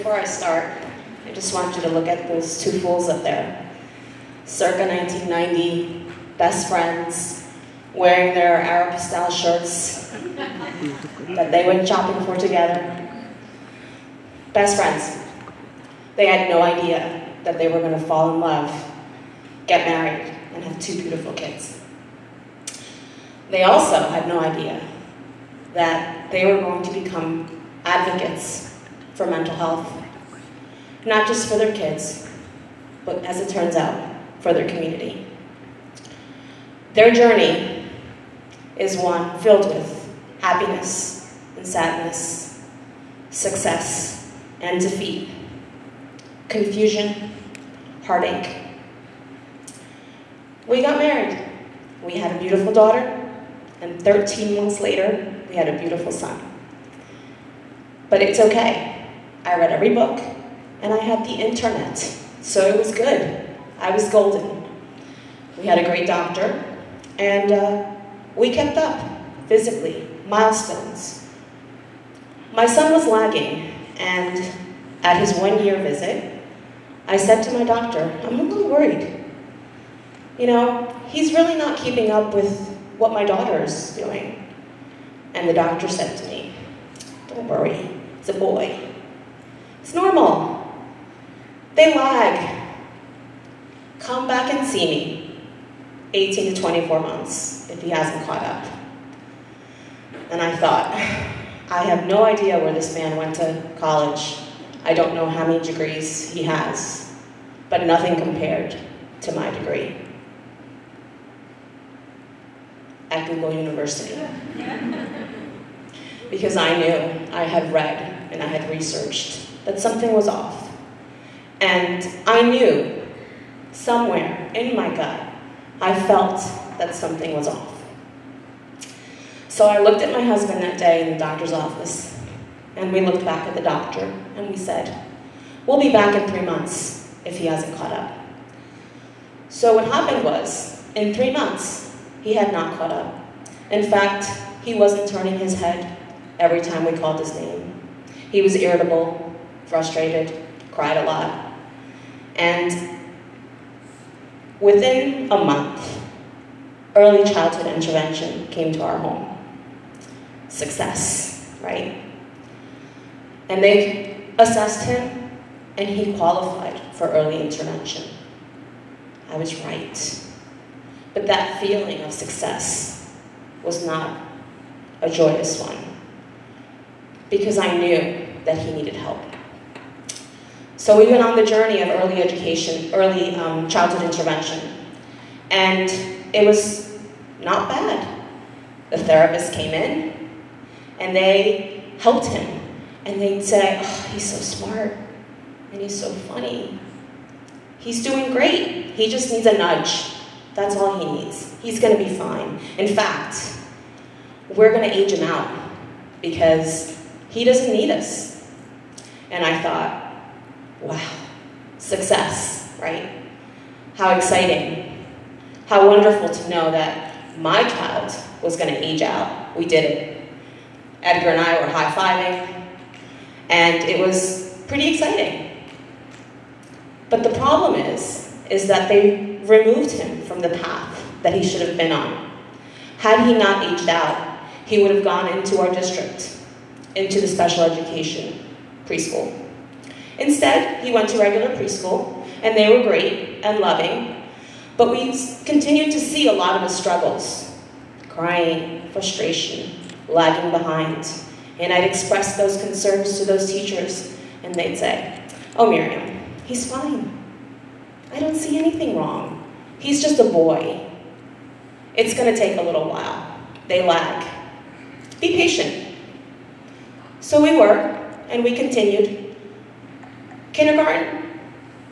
before I start, I just want you to look at those two fools up there. Circa 1990, best friends, wearing their Aeropostale shirts that they went shopping for together. Best friends. They had no idea that they were going to fall in love, get married, and have two beautiful kids. They also had no idea that they were going to become advocates for mental health, not just for their kids, but as it turns out, for their community. Their journey is one filled with happiness and sadness, success and defeat, confusion, heartache. We got married. We had a beautiful daughter, and 13 months later, we had a beautiful son. But it's okay. I read every book, and I had the internet, so it was good. I was golden. We had a great doctor, and we kept up, physically, milestones. My son was lagging, and at his 1-year visit, I said to my doctor, I'm a little worried. You know, he's really not keeping up with what my daughter's doing. And the doctor said to me, don't worry, it's a boy. It's normal. They lag. Come back and see me, 18 to 24 months, if he hasn't caught up. And I thought, I have no idea where this man went to college. I don't know how many degrees he has, but nothing compared to my degree at Google University. Because I knew, I had read and I had researched that something was off. And I knew, somewhere in my gut, I felt that something was off. So I looked at my husband that day in the doctor's office, and we looked back at the doctor, and we said, we'll be back in 3 months if he hasn't caught up. So what happened was, in 3 months, he had not caught up. In fact, he wasn't turning his head every time we called his name. He was irritable, frustrated, cried a lot. And within a month, early childhood intervention came to our home. Success, right? And they assessed him, and he qualified for early intervention. I was right. But that feeling of success was not a joyous one, because I knew that he needed help. So we went on the journey of early education, early childhood intervention, and it was not bad. The therapist came in, and they helped him, and they'd say, oh, he's so smart, and he's so funny. He's doing great. He just needs a nudge. That's all he needs. He's going to be fine. In fact, we're going to age him out because he doesn't need us. And I thought, wow, success, right? How exciting. How wonderful to know that my child was going to age out. We did it. Edgar and I were high-fiving, and it was pretty exciting. But the problem is that they removed him from the path that he should have been on. Had he not aged out, he would have gone into our district, into the special education preschool. Instead, he went to regular preschool, and they were great and loving, but we continued to see a lot of his struggles. Crying, frustration, lagging behind. And I'd express those concerns to those teachers, and they'd say, oh, Miryam, he's fine. I don't see anything wrong. He's just a boy. It's going to take a little while. They lag. Be patient. So we were, and we continued. Kindergarten,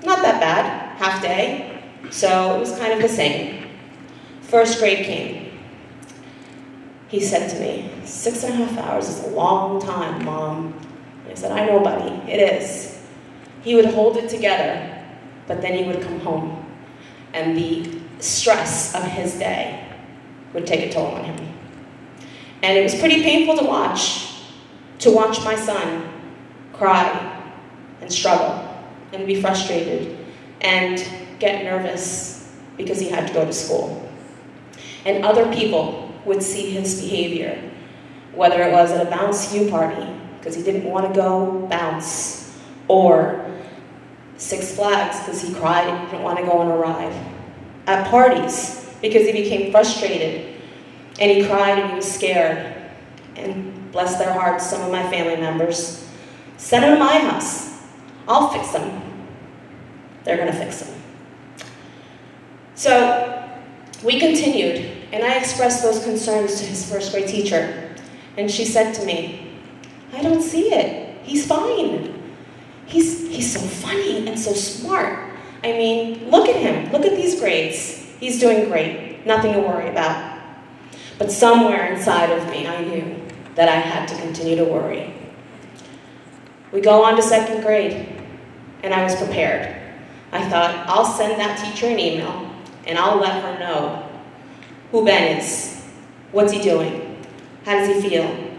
not that bad, half day, so it was kind of the same. First grade came. He said to me, 6.5 hours is a long time, Mom. And I said, I know, buddy, it is. He would hold it together, but then he would come home, and the stress of his day would take a toll on him. And it was pretty painful to watch my son cry and struggle and be frustrated and get nervous because he had to go to school. And other people would see his behavior, whether it was at a Bounce You party, because he didn't want to go bounce, or Six Flags, because he cried and didn't want to go on a ride. At parties, because he became frustrated, and he cried and he was scared. And bless their hearts, some of my family members, send him to my house. I'll fix him. They're going to fix him. So we continued, and I expressed those concerns to his first grade teacher. And she said to me, I don't see it. He's fine. He's so funny and so smart. I mean, look at him. Look at these grades. He's doing great. Nothing to worry about. But somewhere inside of me, I knew that I had to continue to worry. We go on to second grade, and I was prepared. I thought, I'll send that teacher an email, and I'll let her know who Ben is, what's he doing, how does he feel,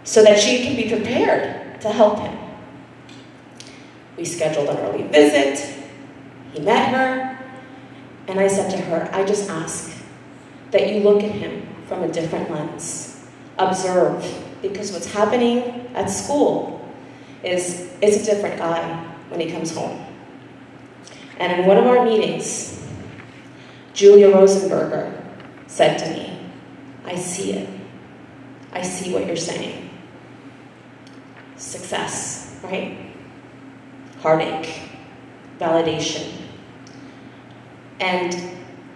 so that she can be prepared to help him. We scheduled an early visit. He met her, and I said to her, I just ask that you look at him from a different lens. Observe, because what's happening at school is a different guy when he comes home. And in one of our meetings, Julia Rosenberger said to me, I see it. I see what you're saying. Success, right? Heartache, validation. And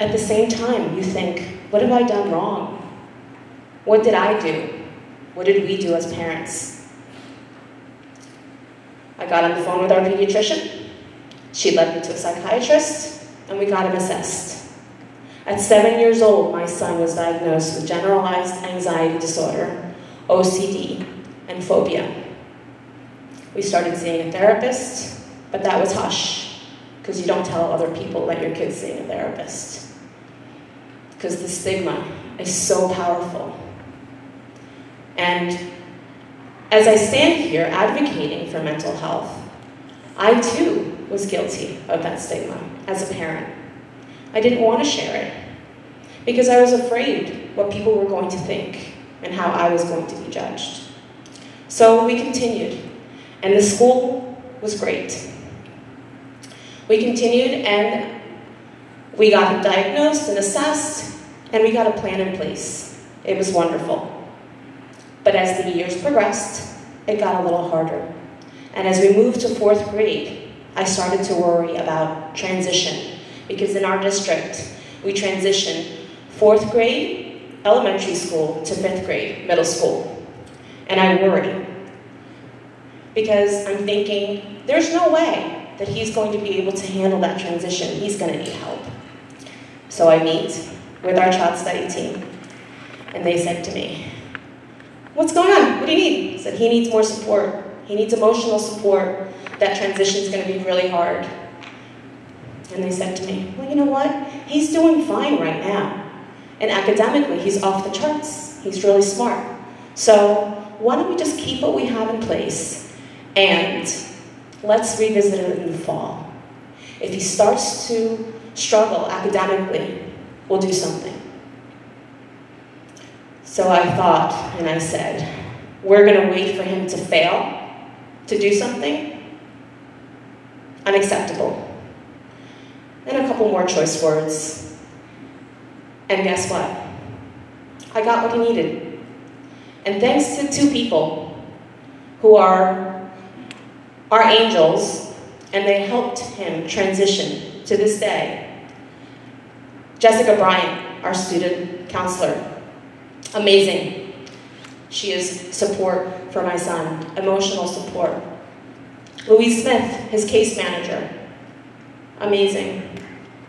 at the same time, you think, what have I done wrong? What did I do? What did we do as parents? I got on the phone with our pediatrician. She led me to a psychiatrist, and we got him assessed. At 7 years old, my son was diagnosed with generalized anxiety disorder, OCD, and phobia. We started seeing a therapist, but that was hush, because you don't tell other people that your kid's seeing a therapist. Because the stigma is so powerful. And as I stand here advocating for mental health, I too was guilty of that stigma as a parent. I didn't want to share it because I was afraid what people were going to think and how I was going to be judged. So we continued, and the school was great. We continued, and we got him diagnosed and assessed, and we got a plan in place. It was wonderful. But as the years progressed, it got a little harder. And as we moved to 4th grade, I started to worry about transition, because in our district, we transitioned 4th grade, elementary school, to 5th grade, middle school. And I worry, because I'm thinking, there's no way that he's going to be able to handle that transition. He's going to need help. So I meet with our child study team, and they said to me, what's going on? What do you need? I said, he needs more support. He needs emotional support. That transition is going to be really hard. And they said to me, well, you know what? He's doing fine right now. And academically, he's off the charts. He's really smart. So why don't we just keep what we have in place, and let's revisit it in the fall. If he starts to struggle academically, we'll do something. So I thought, and I said, we're going to wait for him to fail to do something? Unacceptable. And a couple more choice words. And guess what? I got what he needed. And thanks to 2 people who are our angels, and they helped him transition to this day. Jessica Bryant, our student counselor, amazing. She is support for my son, emotional support. Louise Smith, his case manager, amazing.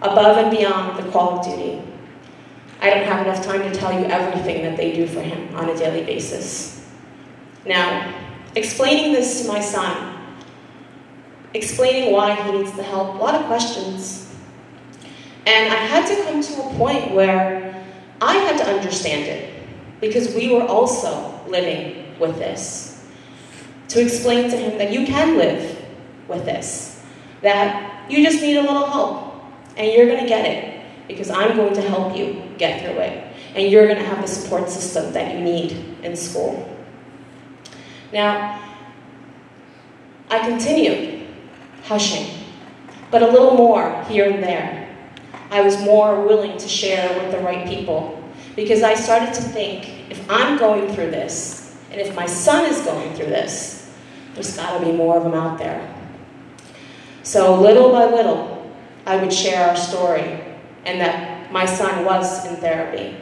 Above and beyond the call of duty. I don't have enough time to tell you everything that they do for him on a daily basis. Now, explaining this to my son, explaining why he needs the help, a lot of questions. And I had to come to a point where I had to understand it, because we were also living with this. To explain to him that you can live with this, that you just need a little help, and you're going to get it, because I'm going to help you get through it, and you're going to have the support system that you need in school. Now, I continued hushing, but a little more here and there. I was more willing to share with the right people, because I started to think, if I'm going through this, and if my son is going through this, there's got to be more of them out there. So little by little, I would share our story, and that my son was in therapy.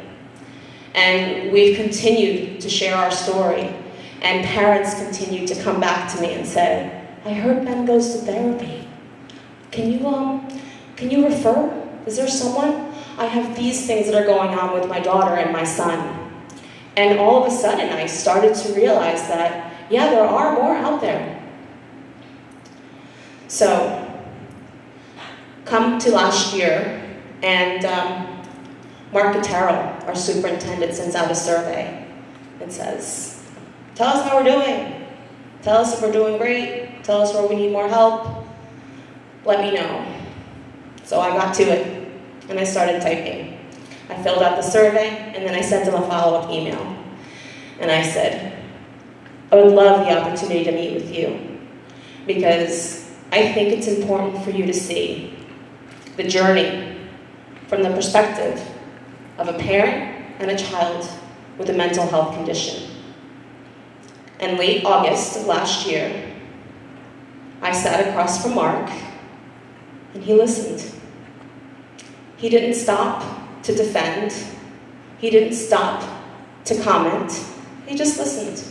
And we've continued to share our story, and parents continued to come back to me and say, I heard Ben goes to therapy. Can you refer? Is there someone? I have these things that are going on with my daughter and my son. And all of a sudden, I started to realize that, yeah, there are more out there. So, come to last year, and Mark Cotero, our superintendent, sends out a survey. It says, tell us how we're doing. Tell us if we're doing great. Tell us where we need more help. Let me know. So I got to it, and I started typing. I filled out the survey, and then I sent him a follow-up email. And I said, I would love the opportunity to meet with you, because I think it's important for you to see the journey from the perspective of a parent and a child with a mental health condition. In late August of last year, I sat across from Mark, and he listened. He didn't stop to defend. He didn't stop to comment. He just listened.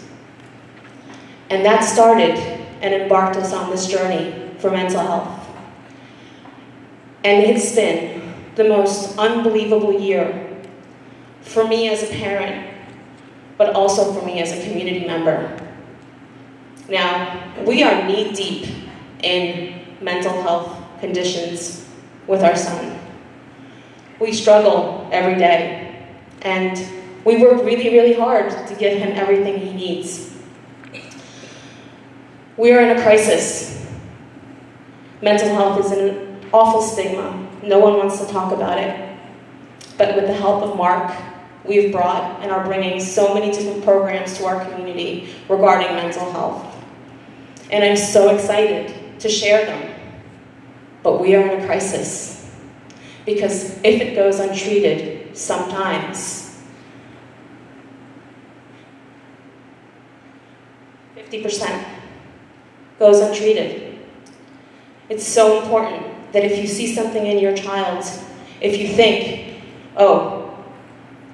And that started and embarked us on this journey for mental health. And it's been the most unbelievable year for me as a parent, but also for me as a community member. Now, we are knee-deep in mental health conditions with our son. We struggle every day, and we work really, really hard to give him everything he needs. We are in a crisis. Mental health is an awful stigma. No one wants to talk about it. But with the help of Mark, we've brought and are bringing so many different programs to our community regarding mental health. And I'm so excited to share them. But we are in a crisis. Because if it goes untreated, sometimes 50% goes untreated. It's so important that if you see something in your child, if you think, oh,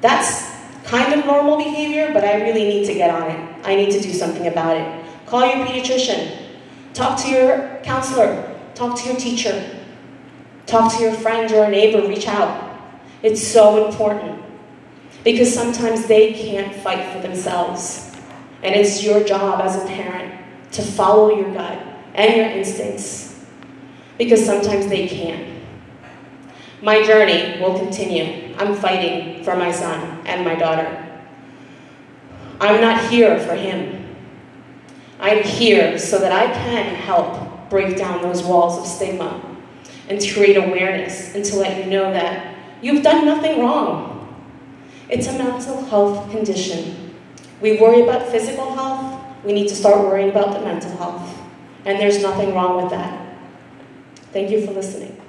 that's kind of normal behavior, but I really need to get on it. I need to do something about it. Call your pediatrician. Talk to your counselor. Talk to your teacher. Talk to your friend or a neighbor, reach out. It's so important, because sometimes they can't fight for themselves. And it's your job as a parent to follow your gut and your instincts, because sometimes they can't. My journey will continue. I'm fighting for my son and my daughter. I'm not here for him. I'm here so that I can help break down those walls of stigma, and to create awareness, and to let you know that you've done nothing wrong. It's a mental health condition. We worry about physical health, we need to start worrying about the mental health. And there's nothing wrong with that. Thank you for listening.